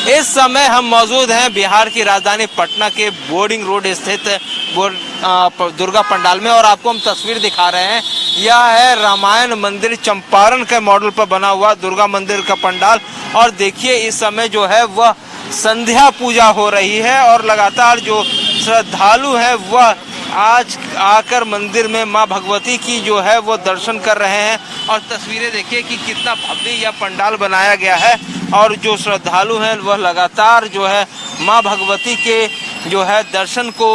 इस समय हम मौजूद हैं बिहार की राजधानी पटना के बोर्डिंग रोड स्थित दुर्गा पंडाल में और आपको हम तस्वीर दिखा रहे हैं। यह है रामायण मंदिर चंपारण के मॉडल पर बना हुआ दुर्गा मंदिर का पंडाल। और देखिए इस समय जो है वह संध्या पूजा हो रही है और लगातार जो श्रद्धालु हैं वह आज आकर मंदिर में मां भगवती की जो है वो दर्शन कर रहे हैं। और तस्वीरें देखिए कि कितना भव्य यह पंडाल बनाया गया है और जो श्रद्धालु हैं वह लगातार जो है मां भगवती के जो है दर्शन को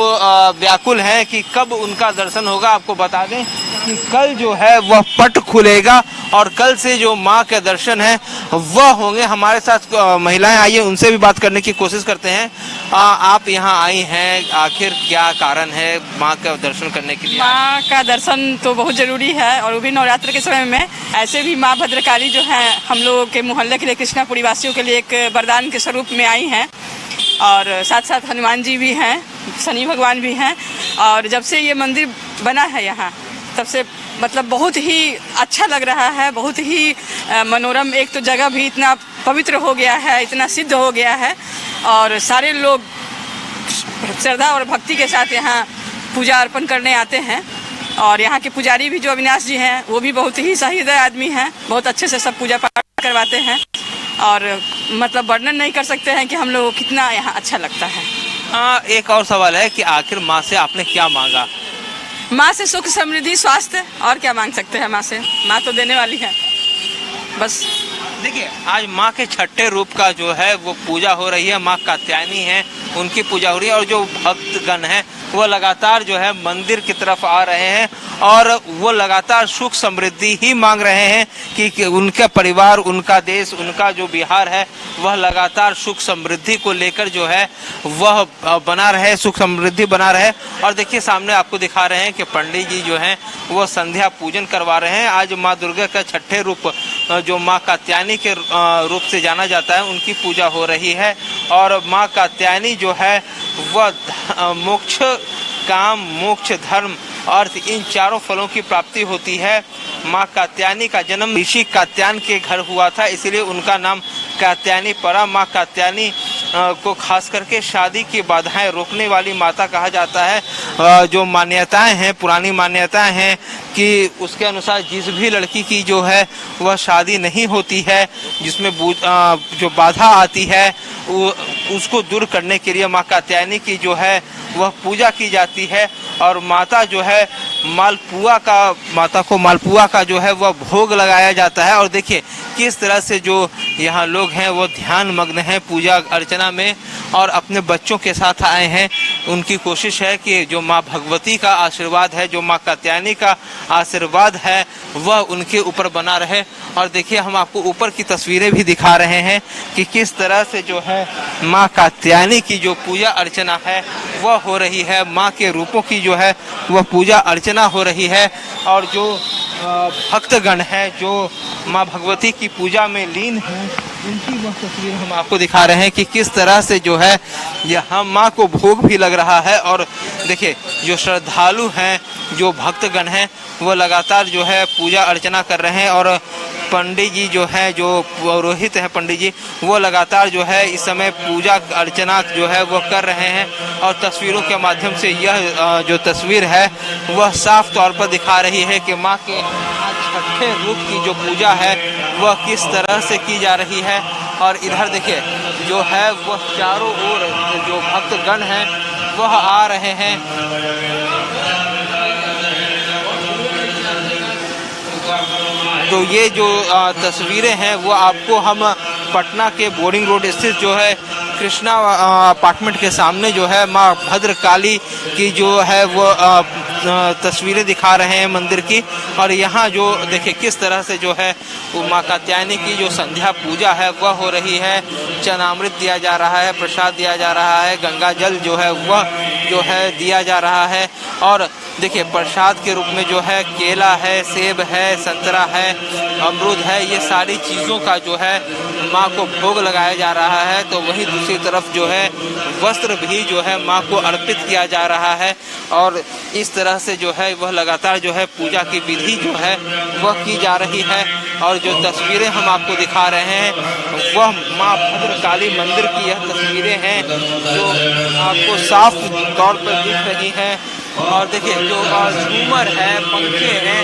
व्याकुल हैं कि कब उनका दर्शन होगा। आपको बता दें कि कल जो है वह पट खुलेगा और कल से जो मां के दर्शन हैं वह होंगे। हमारे साथ महिलाएं आई हैं, उनसे भी बात करने की कोशिश करते हैं। आप यहाँ आई हैं, आखिर क्या कारण है मां का दर्शन करने के लिए? माँ का दर्शन तो बहुत ज़रूरी है और वो भी नवरात्र के समय में। ऐसे भी माँ भद्रकाली जो है हम लोगों के मोहल्ले के लिए, कृष्णापुरी वासियों के लिए एक वरदान के स्वरूप में आई हैं। और साथ साथ हनुमान जी भी हैं, शनि भगवान भी हैं। और जब से ये मंदिर बना है यहाँ तब से मतलब बहुत ही अच्छा लग रहा है, बहुत ही मनोरम। एक तो जगह भी इतना पवित्र हो गया है, इतना सिद्ध हो गया है और सारे लोग श्रद्धा और भक्ति के साथ यहाँ पूजा अर्पण करने आते हैं। और यहाँ के पुजारी भी जो अविनाश जी हैं वो भी बहुत ही सहृदय आदमी हैं, बहुत अच्छे से सब पूजा पाठ करवाते हैं। और मतलब वर्णन नहीं कर सकते हैं कि हम लोग को कितना यहाँ अच्छा लगता है। एक और सवाल है कि आखिर माँ से आपने क्या मांगा? माँ से सुख समृद्धि स्वास्थ्य, और क्या मांग सकते हैं माँ से? माँ तो देने वाली है बस। देखिए आज माँ के छठे रूप का जो है वो पूजा हो रही है। माँ कात्यायनी है, उनकी पूजा हो रही है और जो भक्तगण हैं वो लगातार जो है मंदिर की तरफ आ रहे हैं और वो लगातार सुख समृद्धि ही मांग रहे हैं कि उनका परिवार, उनका देश, उनका जो बिहार है वह लगातार सुख समृद्धि को लेकर जो है वह बना रहे, सुख समृद्धि बना रहे। और देखिए सामने आपको दिखा रहे हैं कि पंडित जी जो हैं वो संध्या पूजन करवा रहे हैं। आज माँ दुर्गा का छठे रूप जो माँ कात्यायनी के रूप से जाना जाता है उनकी पूजा हो रही है। और माँ कात्यायनी जो है वह मोक्ष, काम, मोक्ष, धर्म, अर्थ, इन चारों फलों की प्राप्ति होती है। माँ कात्यायनी का जन्म ऋषि कात्यायन के घर हुआ था, इसलिए उनका नाम कात्यायनी पड़ा। माँ कात्यायनी को खास करके शादी की बाधाएं रोकने वाली माता कहा जाता है। जो मान्यताएं हैं, पुरानी मान्यताएं हैं कि उसके अनुसार जिस भी लड़की की जो है वह शादी नहीं होती है, जिसमें जो बाधा आती है उसको दूर करने के लिए माँ कात्यायनी की जो है वह पूजा की जाती है। और माता जो है माता को मालपुआ का जो है वह भोग लगाया जाता है। और देखिए किस तरह से जो यहाँ लोग हैं वो ध्यान मग्न हैं पूजा अर्चना में और अपने बच्चों के साथ आए हैं। उनकी कोशिश है कि जो माँ भगवती का आशीर्वाद है, जो माँ कात्यायनी का आशीर्वाद है वह उनके ऊपर बना रहे। और देखिए हम आपको ऊपर की तस्वीरें भी दिखा रहे हैं कि किस तरह से जो है माँ कात्यायनी की जो पूजा अर्चना है वह हो रही है। माँ के रूपों की जो है वह पूजा अर्चना हो रही है। और जो भक्तगण हैं जो माँ भगवती की पूजा में लीन हैं उनकी वह तस्वीर हम आपको दिखा रहे हैं कि किस तरह से जो है यहाँ माँ को भोग भी लग रहा है। और देखिए जो श्रद्धालु हैं, जो भक्तगण हैं वो लगातार जो है पूजा अर्चना कर रहे हैं। और पंडित जी जो है, जो पुरोहित हैं पंडित जी, वो लगातार जो है इस समय पूजा अर्चना जो है वो कर रहे हैं। और तस्वीरों के माध्यम से यह जो तस्वीर है वह साफ तौर पर दिखा रही है कि माँ के छठे रूप की जो पूजा है वह किस तरह से की जा रही है। और इधर देखिए जो है वह चारों ओर जो भक्तगण हैं वह आ रहे हैं। तो ये जो तस्वीरें हैं वो आपको हम पटना के बोर्डिंग रोड स्थित जो है कृष्णा अपार्टमेंट के सामने जो है माँ भद्रकाली की जो है वो तस्वीरें दिखा रहे हैं मंदिर की। और यहाँ जो देखिए किस तरह से जो है वो माँ कात्यायनी की जो संध्या पूजा है वह हो रही है। चरणामृत दिया जा रहा है, प्रसाद दिया जा रहा है, गंगा जल जो है वह जो है दिया जा रहा है। और देखिए प्रसाद के रूप में जो है केला है, सेब है, संतरा है, अमरूद है, ये सारी चीज़ों का जो है माँ को भोग लगाया जा रहा है। तो वहीं दूसरी तरफ जो है वस्त्र भी जो है माँ को अर्पित किया जा रहा है और इस तरह से जो है वह लगातार जो है पूजा की विधि जो है वह की जा रही है। और जो तस्वीरें हम आपको दिखा रहे हैं वह माँ भद्रकाली मंदिर की यह तस्वीरें हैं जो आपको साफ तौर पर दिख रही हैं। और देखिए जो झूमर है, पंखे हैं,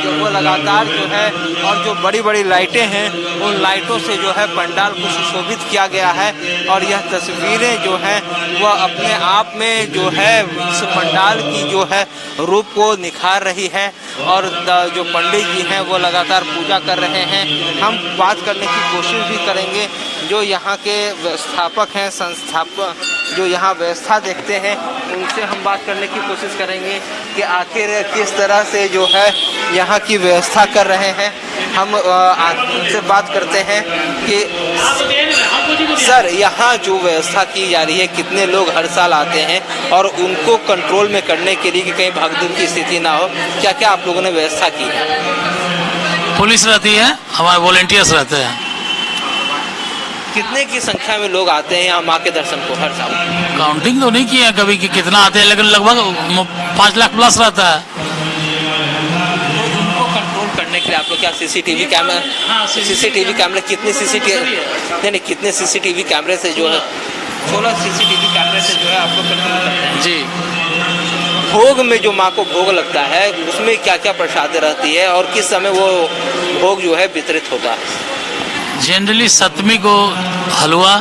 जो वो लगातार जो है और जो बड़ी बड़ी लाइटें हैं उन लाइटों से जो है पंडाल को सुशोभित किया गया है। और यह तस्वीरें जो हैं वह अपने आप में जो है इस पंडाल की जो है रूप को निखार रही है। और जो पंडित जी हैं वो लगातार पूजा कर रहे हैं। हम बात करने की कोशिश भी करेंगे जो यहाँ के व्यवस्थापक हैं, संस्थापक जो यहाँ व्यवस्था देखते हैं उनसे हम बात करने की कोशिश करेंगे कि आखिर किस तरह से जो है यहाँ की व्यवस्था कर रहे हैं। हम उनसे बात करते हैं कि सर यहाँ जो व्यवस्था की जा रही है, कितने लोग हर साल आते हैं और उनको कंट्रोल में करने के लिए कि कहीं भागदौड़ की स्थिति ना हो, क्या क्या आप लोगों ने व्यवस्था की है? पुलिस रहती है, हमारे वॉलेंटियर्स रहते हैं। कितने की संख्या में लोग आते हैं यहाँ माँ के दर्शन को हर साल? काउंटिंग तो नहीं किया है कभी कि कितना आते हैं, लेकिन लगभग 5 लाख प्लस रहता है। उनको कंट्रोल करने के लिए आप लोग क्या सीसीटीवी कैमरा? हाँ, सीसीटीवी कैमरे कितने सीसीटीवी नहीं कितने सीसीटीवी कैमरे से जो है 16 सीसीटीवी कैमरे से जो है आप लोग कंट्रोल करते हैं जी। भोग में जो माँ को भोग लगता है उसमें क्या क्या प्रसाद रहती है और किस समय वो भोग जो है वितरित होता है? जनरली सप्तमी को हलवा,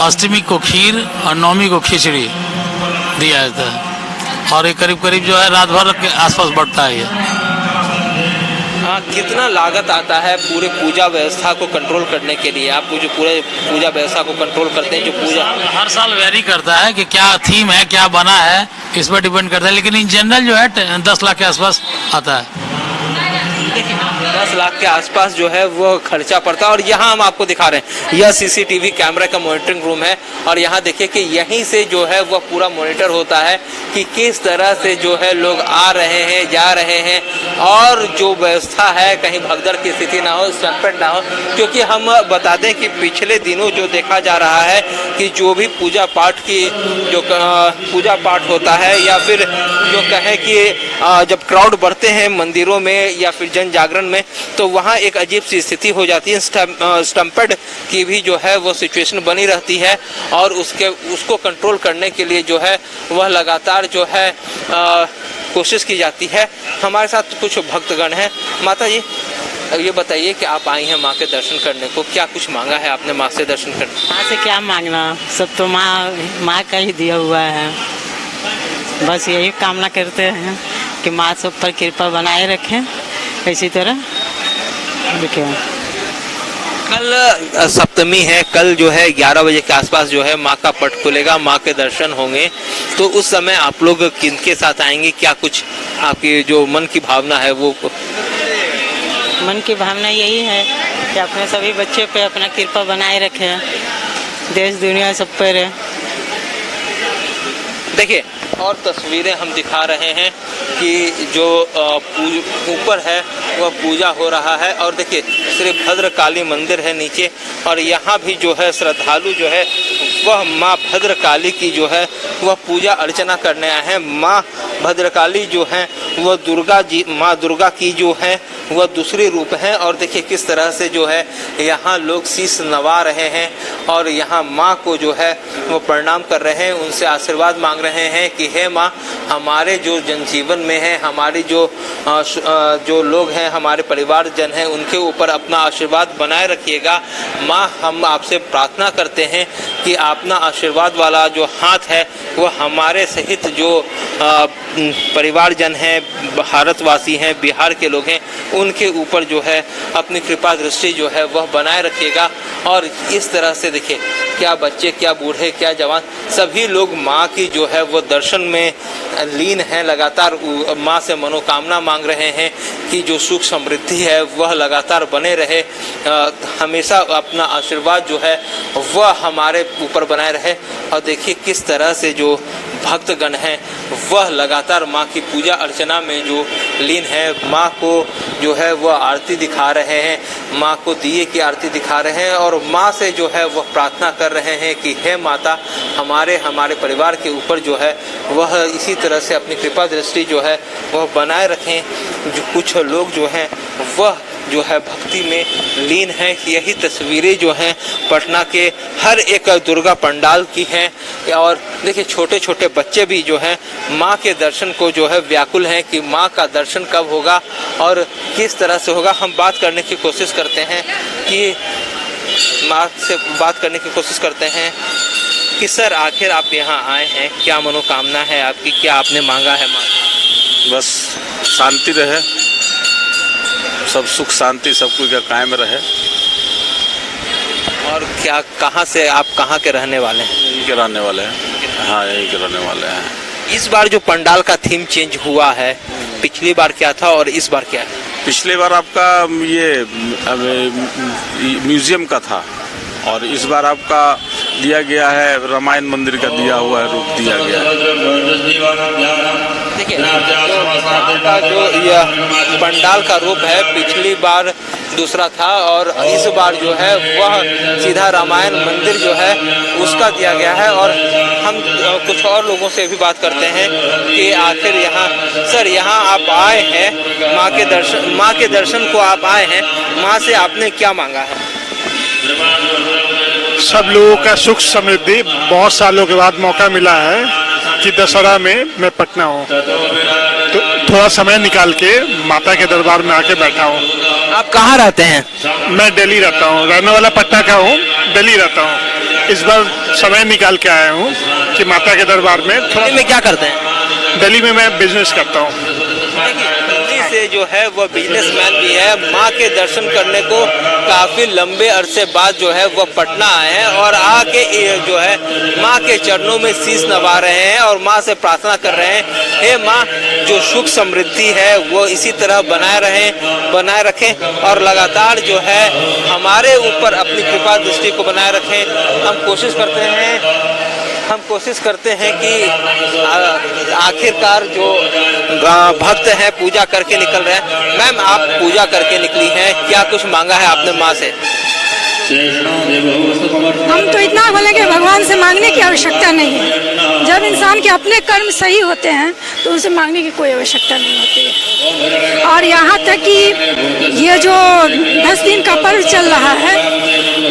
अष्टमी को खीर और नवमी को खिचड़ी दिया जाता है और ये करीब करीब जो है रात भर के आसपास बढ़ता है ये। हाँ, कितना लागत आता है पूरे पूजा व्यवस्था को कंट्रोल करने के लिए? आप जो पूरे पूजा व्यवस्था को कंट्रोल करते हैं, जो पूजा हर साल वेरी करता है कि क्या थीम है, क्या बना है, इस पर डिपेंड करता है, लेकिन इन जनरल जो है 10 लाख के आसपास आता है। 10 लाख के आसपास जो है वो खर्चा पड़ता है। और यहाँ हम आपको दिखा रहे हैं यह सीसीटीवी कैमरा का मॉनिटरिंग रूम है और यहाँ देखिए कि यहीं से जो है वह पूरा मॉनिटर होता है कि किस तरह से जो है लोग आ रहे हैं, जा रहे हैं और जो व्यवस्था है कहीं भगदड़ की स्थिति ना हो, संकट ना हो। क्योंकि हम बता दें कि पिछले दिनों जो देखा जा रहा है कि जो भी पूजा पाठ की जो पूजा पाठ होता है या फिर जो कहे कि जब क्राउड बढ़ते हैं मंदिरों में या फिर जन जागरण में तो वहाँ एक अजीब सी स्थिति हो जाती है। स्टम्पेड की भी जो है वो सिचुएशन बनी रहती है और उसको कंट्रोल करने के लिए जो है वह लगातार जो है कोशिश की जाती है। हमारे साथ कुछ भक्तगण हैं। माता जी ये बताइए कि आप आई हैं माँ के दर्शन करने को, क्या कुछ मांगा है आपने माँ से दर्शन करने? माँ से क्या मांगना, सब तो माँ का ही दिया हुआ है। बस यही कामना करते हैं कि माँ सब पर कृपा बनाए रखें। इसी तरह देखिए कल सप्तमी है, कल जो है 11 बजे के आसपास जो है माँ का पट खुलेगा, माँ के दर्शन होंगे। तो उस समय आप लोग किनके साथ आएंगे, क्या कुछ आपकी जो मन की भावना है वो? मन की भावना यही है कि अपने सभी बच्चे पे अपना कृपा बनाए रखें, देश दुनिया सब पर। देखिए और तस्वीरें हम दिखा रहे हैं कि जो ऊपर है वह पूजा हो रहा है और देखिए श्री भद्रकाली मंदिर है नीचे और यहाँ भी जो है श्रद्धालु जो है वह माँ भद्रकाली की जो है वह पूजा अर्चना करने आए हैं। माँ भद्रकाली जो हैं वह दुर्गा जी, माँ दुर्गा की जो है वह दूसरी रूप है और देखिए किस तरह से जो है यहाँ लोग शीश नवा रहे हैं और यहाँ माँ को जो है वो प्रणाम कर रहे हैं, उनसे आशीर्वाद मांग रहे हैं कि हे माँ हमारे जो जनजीवन में है, हमारी जो लोग हैं, हमारे परिवारजन हैं, उनके ऊपर अपना आशीर्वाद बनाए रखिएगा। माँ हम आपसे प्रार्थना करते हैं कि अपना आशीर्वाद वाला जो हाथ है वो हमारे सहित जो परिवारजन हैं, भारतवासी हैं, बिहार के लोग हैं, उनके ऊपर जो है अपनी कृपा दृष्टि जो है वह बनाए रखिएगा। और इस तरह से देखिए क्या बच्चे, क्या बूढ़े, क्या जवान, सभी लोग माँ की जो है वो दर्शन में लीन हैं, लगातार माँ से मनोकामना मांग रहे हैं कि जो सुख समृद्धि है वह लगातार बने रहे, हमेशा अपना आशीर्वाद जो है वह हमारे ऊपर बनाए रहे। और देखिए किस तरह से जो भक्तगण हैं वह लगातार माँ की पूजा अर्चना में जो लीन है। माँ को जो है वह आरती दिखा रहे हैं, माँ को दिए की आरती दिखा रहे हैं और माँ से जो है वह प्रार्थना कर रहे हैं कि हे माता, हमारे परिवार के ऊपर जो है वह इसी तरह से अपनी कृपा दृष्टि जो है वह बनाए रखें। जो कुछ लोग जो हैं वह जो है भक्ति में लीन है। यही तस्वीरें जो हैं पटना के हर एक दुर्गा पंडाल की हैं और देखिए छोटे छोटे बच्चे भी जो हैं माँ के दर्शन को जो है व्याकुल हैं कि माँ का दर्शन कब होगा और किस तरह से होगा। हम बात करने की कोशिश करते हैं कि सर आखिर आप यहाँ आए हैं, क्या मनोकामना है आपकी, क्या आपने मांगा है माँ? बस शांति रहे, सब सुख शांति सब कुछ का कायम रहे। और क्या कहाँ से आप कहाँ के रहने वाले हैं? यहीं के रहने वाले हैं। हाँ, यहीं के रहने वाले हैं। इस बार जो पंडाल का थीम चेंज हुआ है, पिछली बार क्या था और इस बार क्या है? पिछले बार आपका ये म्यूजियम का था और इस बार आपका दिया गया है रामायण मंदिर का दिया हुआ है, रूप दिया गया है। देखिए जो यह पंडाल का रूप है पिछली बार दूसरा था और इस बार जो है वह सीधा रामायण मंदिर जो है उसका दिया गया है। और हम कुछ और लोगों से भी बात करते हैं कि आखिर यहाँ आप आए हैं माँ के दर्शन को आप आए हैं, माँ से आपने क्या मांगा है? सब लोगों का सुख समृद्धि। बहुत सालों के बाद मौका मिला है कि दशहरा में मैं पटना हूँ, तो थोड़ा समय निकाल के माता के दरबार में आके बैठा हूँ। आप कहाँ रहते हैं? मैं दिल्ली रहता हूँ, रहने वाला पटना का हूँ, दिल्ली रहता हूँ। इस बार समय निकाल के आया हूँ कि माता के दरबार में थोड़ा। दिल्ली में क्या करते हैं? दिल्ली में मैं बिजनेस करता हूँ। दिल्ली से जो है वह बिजनेसमैन भी है, माँ के दर्शन करने को काफी लंबे अरसे बाद जो है वह पटना आए हैं और आके जो है माँ के चरणों में शीश नवा रहे हैं और माँ से प्रार्थना कर रहे हैं, हे माँ, जो सुख समृद्धि है वो इसी तरह बनाए रखें और लगातार जो है हमारे ऊपर अपनी कृपा दृष्टि को बनाए रखें। हम कोशिश करते हैं कि आखिरकार जो भक्त हैं पूजा करके निकल रहे हैं। मैम, आप पूजा करके निकली हैं, क्या कुछ मांगा है आपने माँ से? हम तो इतना बोले कि भगवान से मांगने की आवश्यकता नहीं है। जब इंसान के अपने कर्म सही होते हैं तो उनसे मांगने की कोई आवश्यकता नहीं होती है। और यहाँ तक कि ये जो 10 दिन का पर्व चल रहा है,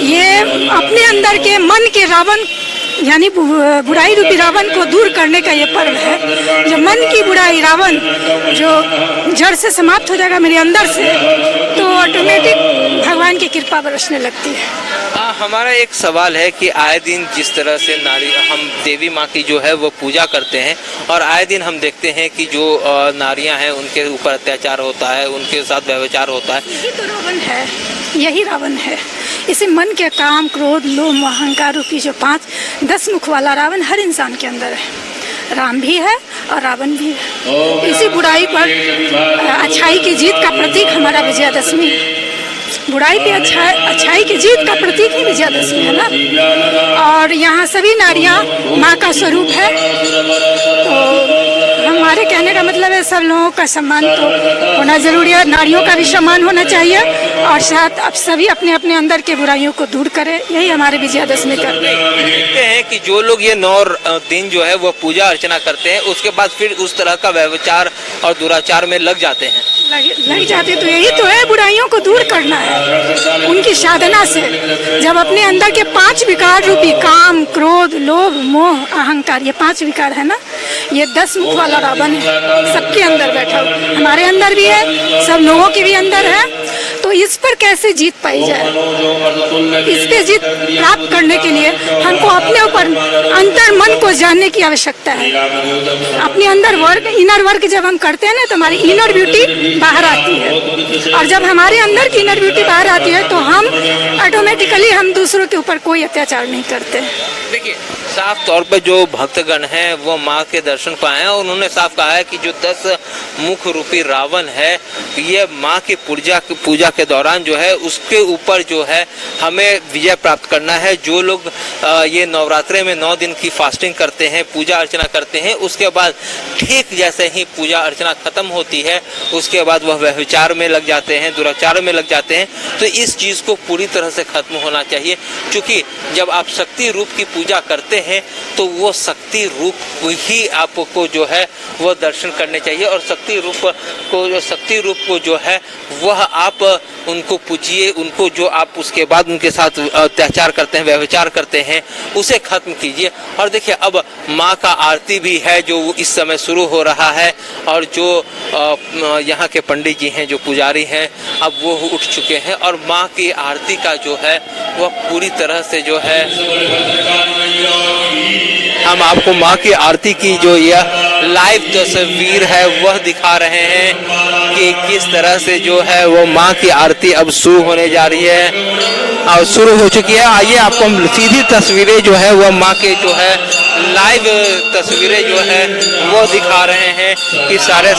ये अपने अंदर के मन के रावण यानी बुराई रूपी रावण को दूर करने का ये पर्व है। जो मन की बुराई रावण जो जड़ से समाप्त हो जाएगा मेरे अंदर से, तो ऑटोमेटिक भगवान की कृपा बरसने लगती है। हमारा एक सवाल है कि आए दिन जिस तरह से हम देवी माँ की जो है वो पूजा करते हैं और आए दिन हम देखते हैं कि जो नारियां हैं उनके ऊपर अत्याचार होता है, उनके साथ व्यभिचार होता है। यही तो रावण है, यही रावण है। इसे मन के काम, क्रोध, लोभ, अहंकार रूपी जो 10 मुख वाला रावण हर इंसान के अंदर है। राम भी है और रावण भी है। इसी बुराई पर अच्छाई की जीत का प्रतीक हमारा विजयादशमी। बुराई पे अच्छाई की जीत का प्रतीक ही विजयादशमी है ना। और यहाँ सभी नारियाँ माँ का स्वरूप है। तो हमारे कहने का मतलब है सब लोगों का सम्मान तो होना जरूरी है, नारियों का भी सम्मान होना चाहिए और साथ अब सभी अपने अपने अंदर के बुराइयों को दूर करें। यही हमारे विजयादशमी का। देखते हैं कि जो लोग ये 9 दिन जो है वो पूजा अर्चना करते हैं उसके बाद फिर उस तरह का व्यभिचार और दुराचार में लग जाते हैं। लग जाते तो यही तो है, बुराइयों को दूर करना है उनकी साधना से। जब अपने अंदर के 5 विकार रूपी काम, क्रोध, लोभ, मोह, अहंकार, ये 5 विकार है ना, ये 10 मुख वाला रावण है, सबके अंदर बैठा हुआ, हमारे अंदर भी है, सब लोगों के भी अंदर है। तो इस पर कैसे जीत पाई जाए, इस पे जीत प्राप्त करने के लिए हमको अपने ऊपर अंतर मन को जानने की आवश्यकता है। अपने अंदर वर्क, इनर वर्क जब हम करते हैं ना तो हमारी इनर ब्यूटी बाहर आती है और जब हमारे अंदर की इनर ब्यूटी बाहर आती है तो हम ऑटोमेटिकली हम दूसरों के ऊपर कोई अत्याचार नहीं करते। देखिए साफ तौर पे जो भक्तगण हैं वो माँ के दर्शन को आए हैं और उन्होंने साफ कहा है कि जो 10 मुख रूपी रावण है ये माँ की पूजा के दौरान जो है उसके ऊपर जो है हमें विजय प्राप्त करना है। जो लोग ये नवरात्रे में 9 दिन की फास्टिंग करते हैं, पूजा अर्चना करते हैं, उसके बाद ठीक जैसे ही पूजा अर्चना खत्म होती है उसके बाद वह व्यभिचार में लग जाते हैं, दुराचार में लग जाते हैं। तो इस चीज़ को पूरी तरह से खत्म होना चाहिए, क्योंकि जब आप शक्ति रूप की पूजा करते हैं तो वो शक्ति रूप ही आपको जो है वह दर्शन करने चाहिए और शक्ति रूप को जो है वह आप उनको पूजिए, उनको जो आप उसके बाद उनके साथ अत्याचार करते हैं, व्यभिचार करते हैं, उसे खत्म कीजिए। और देखिए अब माँ का आरती भी है जो इस समय शुरू हो रहा है और जो यहाँ के पंडित जी हैं, जो पुजारी हैं, अब वो उठ चुके हैं और माँ की आरती का जो है वह पूरी तरह से जो है हम आपको माँ की आरती की जो यह लाइव तस्वीर है वह दिखा रहे हैं कि किस तरह से जो है वो माँ की आरती अब शुरू होने जा रही है और शुरू हो चुकी है। आइए आपको हम सीधी तस्वीरें जो है वह माँ के जो है लाइव तस्वीरें जो है वो दिखा रहे हैं कि सारे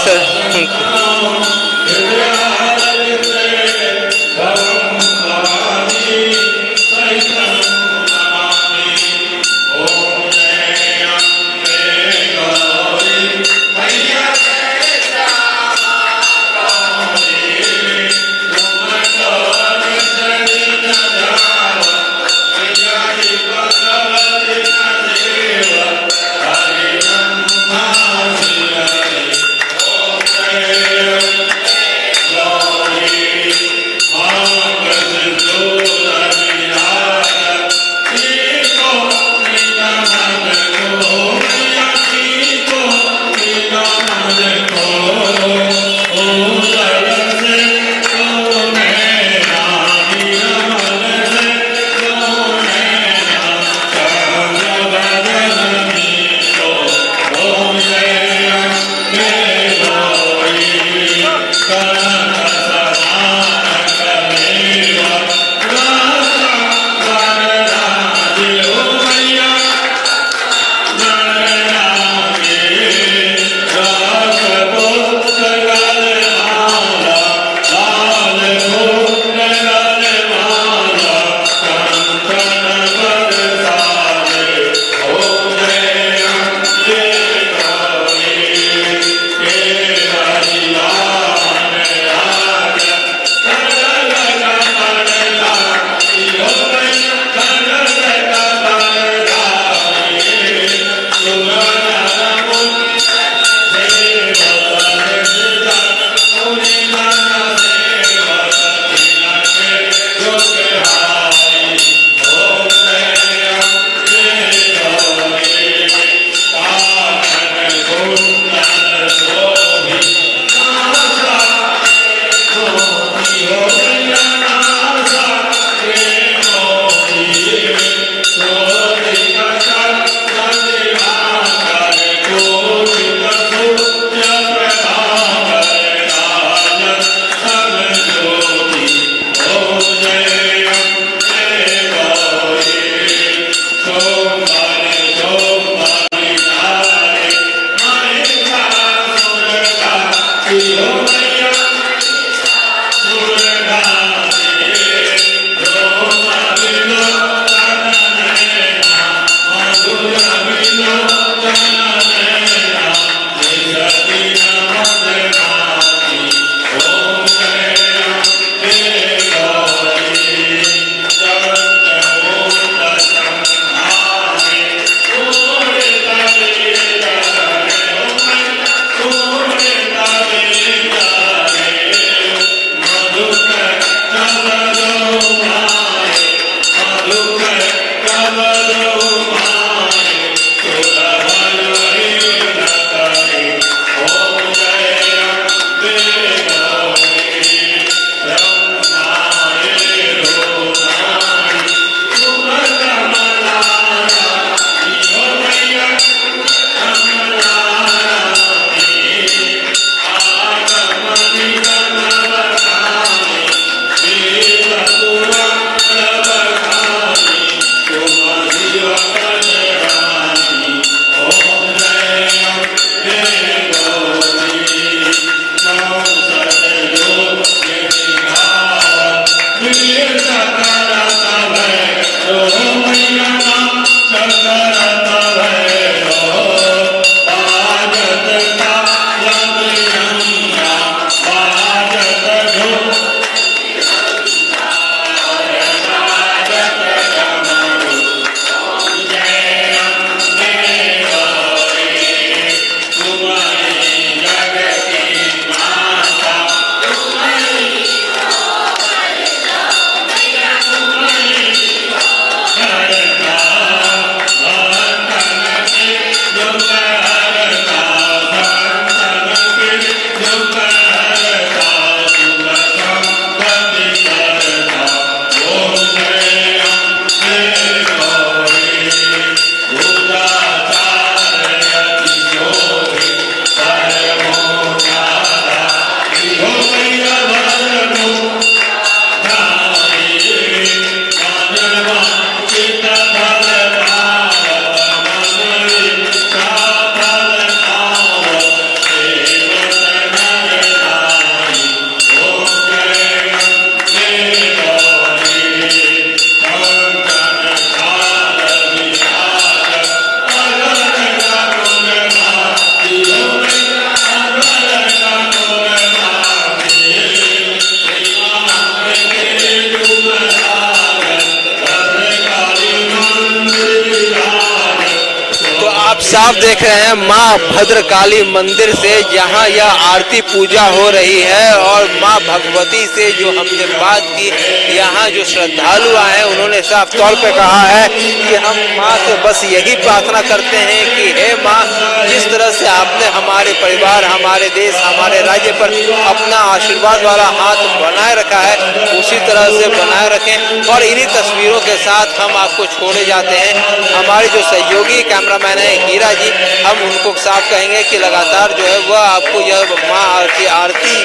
आप साफ देख रहे हैं माँ भद्रकाली मंदिर से जहाँ यह आरती पूजा हो रही है और माँ भगवती से जो हमने बात की, यहाँ जो श्रद्धालु आए हैं उन्होंने साफ तौर पे कहा है कि हम माँ से बस यही प्रार्थना करते हैं कि हे माँ, जिस तरह से आपने हमारे परिवार, हमारे देश, हमारे राज्य पर अपना आशीर्वाद वाला हाथ बनाए रखा है, उसी तरह से बनाए रखें। और इन्हीं तस्वीरों के साथ हम आपको छोड़े जाते हैं। हमारे जो सहयोगी कैमरामैन है हीरा जी, हम उनको साफ कहेंगे कि लगातार जो है वह आपको यह माँ की आरती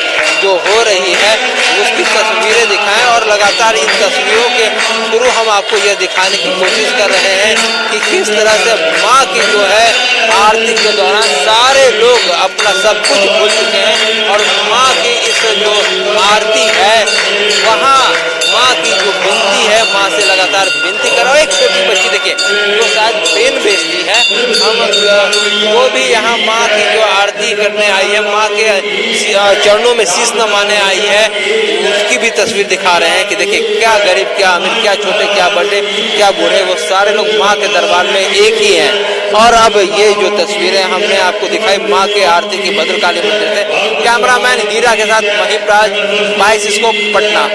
जो हो रही है उसकी तस्वीरें दिखाएं और लगातार इन तस्वीरों के थ्रू हम आपको यह दिखाने की कोशिश कर रहे हैं कि किस तरह से माँ की जो है आरती के दौरान सारे लोग अपना सब कुछ भूल चुके हैं और माँ की इस जो आरती है वहाँ माँ की जो विनती है, माँ से लगातार विनती करो। एक छोटी बच्ची देखिए जो शायद पेन बेचती है, हम वो भी यहाँ माँ की जो आरती करने आई है, माँ के चरणों में शीश नमाने आई है, उसकी भी तस्वीर दिखा रहे हैं कि देखिए क्या गरीब, क्या अमीर, क्या छोटे, क्या बड़े, क्या बूढ़े, वो सारे लोग माँ के दरबार में एक ही हैं। और अब ये जो तस्वीरें हमने आपको दिखाई माँ के आरती की भद्रकाली मंदिर से, कैमरामैन हीरा के साथ महिप राज, 22 इसको पटना।